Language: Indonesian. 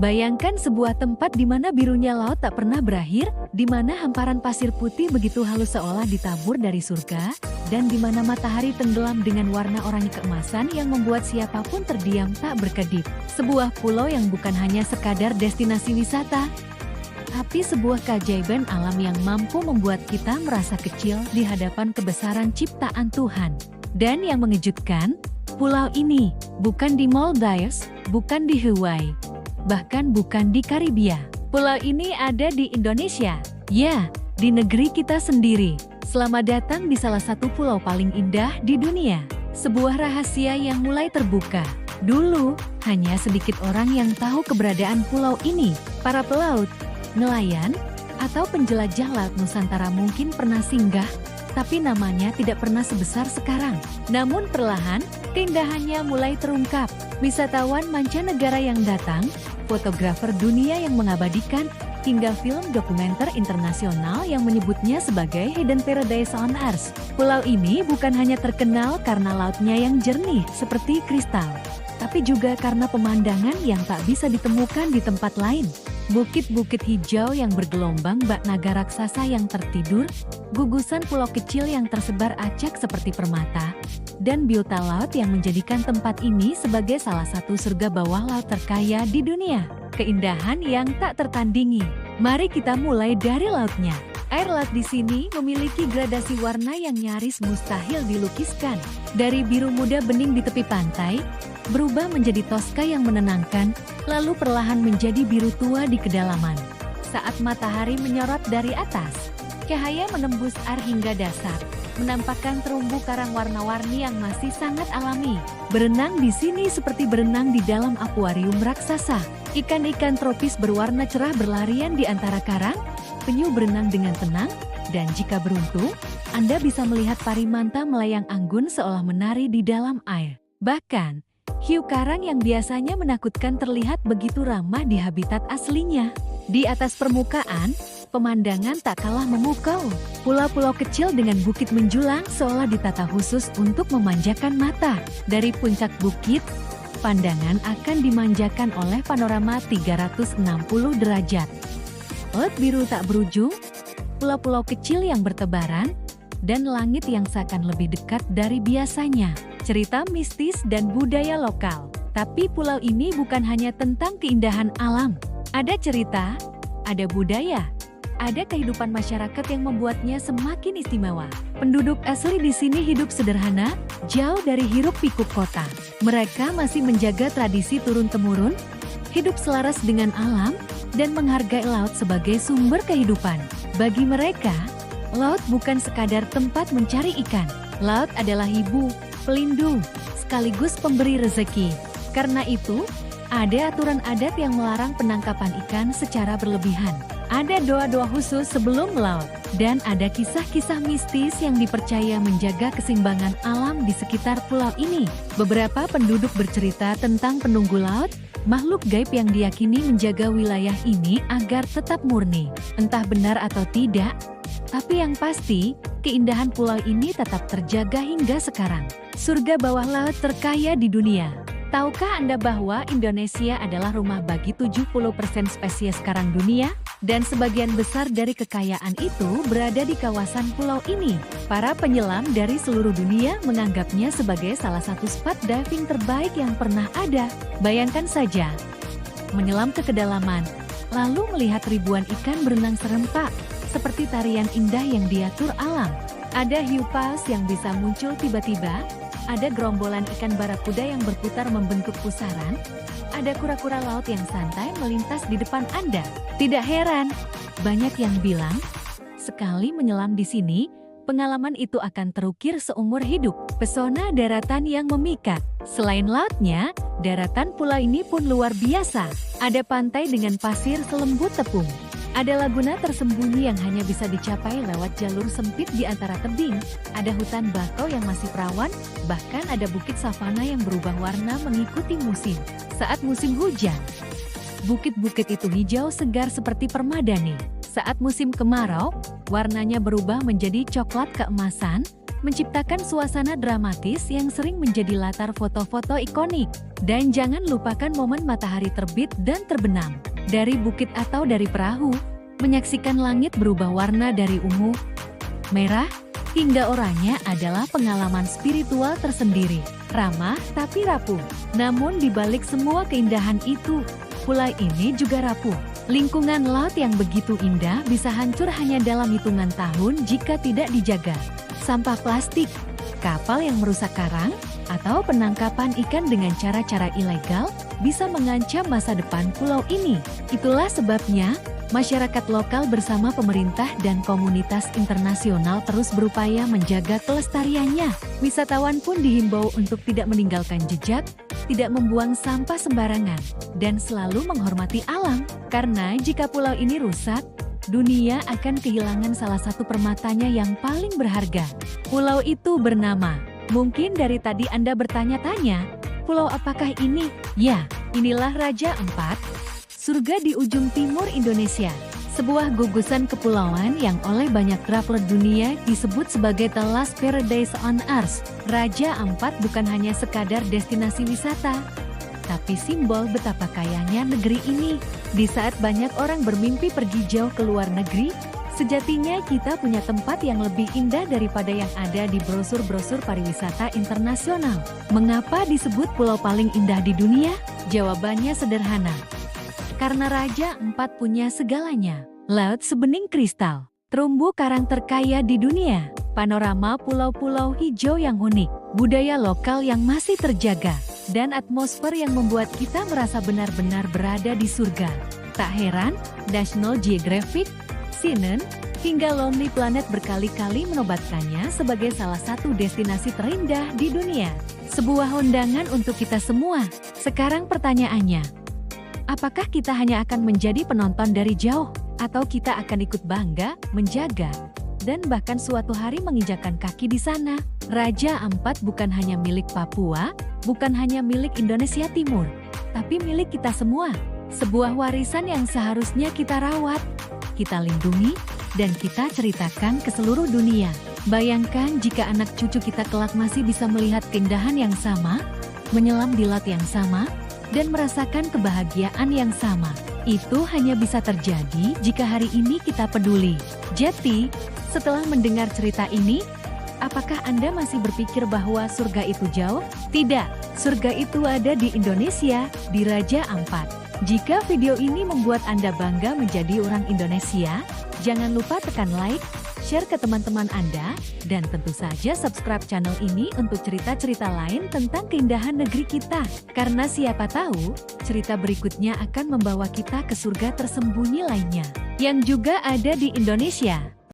Bayangkan sebuah tempat di mana birunya laut tak pernah berakhir, di mana hamparan pasir putih begitu halus seolah ditabur dari surga, dan di mana matahari tenggelam dengan warna oranye keemasan yang membuat siapapun terdiam tak berkedip. Sebuah pulau yang bukan hanya sekadar destinasi wisata, tapi sebuah keajaiban alam yang mampu membuat kita merasa kecil di hadapan kebesaran ciptaan Tuhan. Dan yang mengejutkan, pulau ini bukan di Maldives, bukan di Hawaii, bahkan bukan di Karibia. Pulau ini ada di Indonesia. Ya, di negeri kita sendiri. Selamat datang di salah satu pulau paling indah di dunia. Sebuah rahasia yang mulai terbuka. Dulu, hanya sedikit orang yang tahu keberadaan pulau ini. Para pelaut, nelayan, atau penjelajah laut Nusantara mungkin pernah singgah, tapi namanya tidak pernah sebesar sekarang. Namun perlahan, keindahannya mulai terungkap. Wisatawan mancanegara yang datang, fotografer dunia yang mengabadikan, hingga film dokumenter internasional yang menyebutnya sebagai Hidden Paradise on Earth. Pulau ini bukan hanya terkenal karena lautnya yang jernih seperti kristal, tapi juga karena pemandangan yang tak bisa ditemukan di tempat lain. Bukit-bukit hijau yang bergelombang bak naga raksasa yang tertidur, gugusan pulau kecil yang tersebar acak seperti permata, dan biota laut yang menjadikan tempat ini sebagai salah satu surga bawah laut terkaya di dunia. Keindahan yang tak tertandingi. Mari kita mulai dari lautnya. Air laut di sini memiliki gradasi warna yang nyaris mustahil dilukiskan. Dari biru muda bening di tepi pantai, berubah menjadi toska yang menenangkan, lalu perlahan menjadi biru tua di kedalaman. Saat matahari menyorot dari atas, cahaya menembus air hingga dasar, menampakkan terumbu karang warna-warni yang masih sangat alami. Berenang di sini seperti berenang di dalam akuarium raksasa. Ikan-ikan tropis berwarna cerah berlarian di antara karang, penyu berenang dengan tenang, dan jika beruntung, Anda bisa melihat parimanta melayang anggun seolah menari di dalam air. Bahkan, hiu karang yang biasanya menakutkan terlihat begitu ramah di habitat aslinya. Di atas permukaan, pemandangan tak kalah memukau. Pulau-pulau kecil dengan bukit menjulang seolah ditata khusus untuk memanjakan mata. Dari puncak bukit, pandangan akan dimanjakan oleh panorama 360 derajat. Laut biru tak berujung, pulau-pulau kecil yang bertebaran, dan langit yang seakan lebih dekat dari biasanya. Cerita mistis dan budaya lokal. Tapi pulau ini bukan hanya tentang keindahan alam. Ada cerita, ada budaya, ada kehidupan masyarakat yang membuatnya semakin istimewa. Penduduk asli di sini hidup sederhana, jauh dari hiruk-pikuk kota. Mereka masih menjaga tradisi turun-temurun, hidup selaras dengan alam, dan menghargai laut sebagai sumber kehidupan. Bagi mereka, laut bukan sekadar tempat mencari ikan. Laut adalah ibu, pelindung, sekaligus pemberi rezeki. Karena itu, ada aturan adat yang melarang penangkapan ikan secara berlebihan. Ada doa-doa khusus sebelum melaut, dan ada kisah-kisah mistis yang dipercaya menjaga keseimbangan alam di sekitar pulau ini. Beberapa penduduk bercerita tentang penunggu laut, makhluk gaib yang diyakini menjaga wilayah ini agar tetap murni. Entah benar atau tidak, tapi yang pasti, keindahan pulau ini tetap terjaga hingga sekarang. Surga bawah laut terkaya di dunia. Tahukah Anda bahwa Indonesia adalah rumah bagi 70% spesies karang dunia? Dan sebagian besar dari kekayaan itu berada di kawasan pulau ini. Para penyelam dari seluruh dunia menganggapnya sebagai salah satu spot diving terbaik yang pernah ada. Bayangkan saja, menyelam ke kedalaman, lalu melihat ribuan ikan berenang serempak, seperti tarian indah yang diatur alam. Ada hiu paus yang bisa muncul tiba-tiba, ada gerombolan ikan barakuda yang berputar membentuk pusaran, ada kura-kura laut yang santai melintas di depan Anda. Tidak heran, banyak yang bilang, sekali menyelam di sini, pengalaman itu akan terukir seumur hidup. Pesona daratan yang memikat. Selain lautnya, daratan pulau ini pun luar biasa. Ada pantai dengan pasir selembut tepung. Ada laguna tersembunyi yang hanya bisa dicapai lewat jalur sempit di antara tebing. Ada hutan bakau yang masih perawan, bahkan ada bukit savana yang berubah warna mengikuti musim. Saat musim hujan, bukit-bukit itu hijau segar seperti permadani. Saat musim kemarau, warnanya berubah menjadi coklat keemasan, menciptakan suasana dramatis yang sering menjadi latar foto-foto ikonik. Dan jangan lupakan momen matahari terbit dan terbenam dari bukit atau dari perahu, menyaksikan langit berubah warna dari ungu, merah, hingga oranye adalah pengalaman spiritual tersendiri. Ramah tapi rapuh. Namun di balik semua keindahan itu, pulau ini juga rapuh. Lingkungan laut yang begitu indah bisa hancur hanya dalam hitungan tahun jika tidak dijaga. Sampah plastik, kapal yang merusak karang, atau penangkapan ikan dengan cara-cara ilegal bisa mengancam masa depan pulau ini. Itulah sebabnya, masyarakat lokal bersama pemerintah dan komunitas internasional terus berupaya menjaga kelestariannya. Wisatawan pun dihimbau untuk tidak meninggalkan jejak, tidak membuang sampah sembarangan, dan selalu menghormati alam. Karena jika pulau ini rusak, dunia akan kehilangan salah satu permatanya yang paling berharga. Pulau itu bernama, mungkin dari tadi Anda bertanya-tanya, pulau apakah ini? Ya, inilah Raja Ampat, surga di ujung timur Indonesia. Sebuah gugusan kepulauan yang oleh banyak traveler dunia disebut sebagai The Last Paradise on Earth. Raja Ampat bukan hanya sekadar destinasi wisata, tapi simbol betapa kayanya negeri ini. Di saat banyak orang bermimpi pergi jauh ke luar negeri, sejatinya kita punya tempat yang lebih indah daripada yang ada di brosur-brosur pariwisata internasional. Mengapa disebut pulau paling indah di dunia? Jawabannya sederhana. Karena Raja Ampat punya segalanya. Laut sebening kristal, terumbu karang terkaya di dunia, panorama pulau-pulau hijau yang unik, budaya lokal yang masih terjaga, dan atmosfer yang membuat kita merasa benar-benar berada di surga. Tak heran, National Geographic, CNN, hingga Lonely Planet berkali-kali menobatkannya sebagai salah satu destinasi terindah di dunia. Sebuah undangan untuk kita semua. Sekarang pertanyaannya, apakah kita hanya akan menjadi penonton dari jauh? Atau kita akan ikut bangga, menjaga, dan bahkan suatu hari menginjakan kaki di sana? Raja Ampat bukan hanya milik Papua, bukan hanya milik Indonesia Timur, tapi milik kita semua. Sebuah warisan yang seharusnya kita rawat, kita lindungi, dan kita ceritakan ke seluruh dunia. Bayangkan jika anak cucu kita kelak masih bisa melihat keindahan yang sama, menyelam di laut yang sama, dan merasakan kebahagiaan yang sama. Itu hanya bisa terjadi jika hari ini kita peduli. Jadi, setelah mendengar cerita ini, apakah Anda masih berpikir bahwa surga itu jauh? Tidak, surga itu ada di Indonesia, di Raja Ampat. Jika video ini membuat Anda bangga menjadi orang Indonesia, jangan lupa tekan like, share ke teman-teman Anda, dan tentu saja subscribe channel ini untuk cerita-cerita lain tentang keindahan negeri kita. Karena siapa tahu, cerita berikutnya akan membawa kita ke surga tersembunyi lainnya, yang juga ada di Indonesia.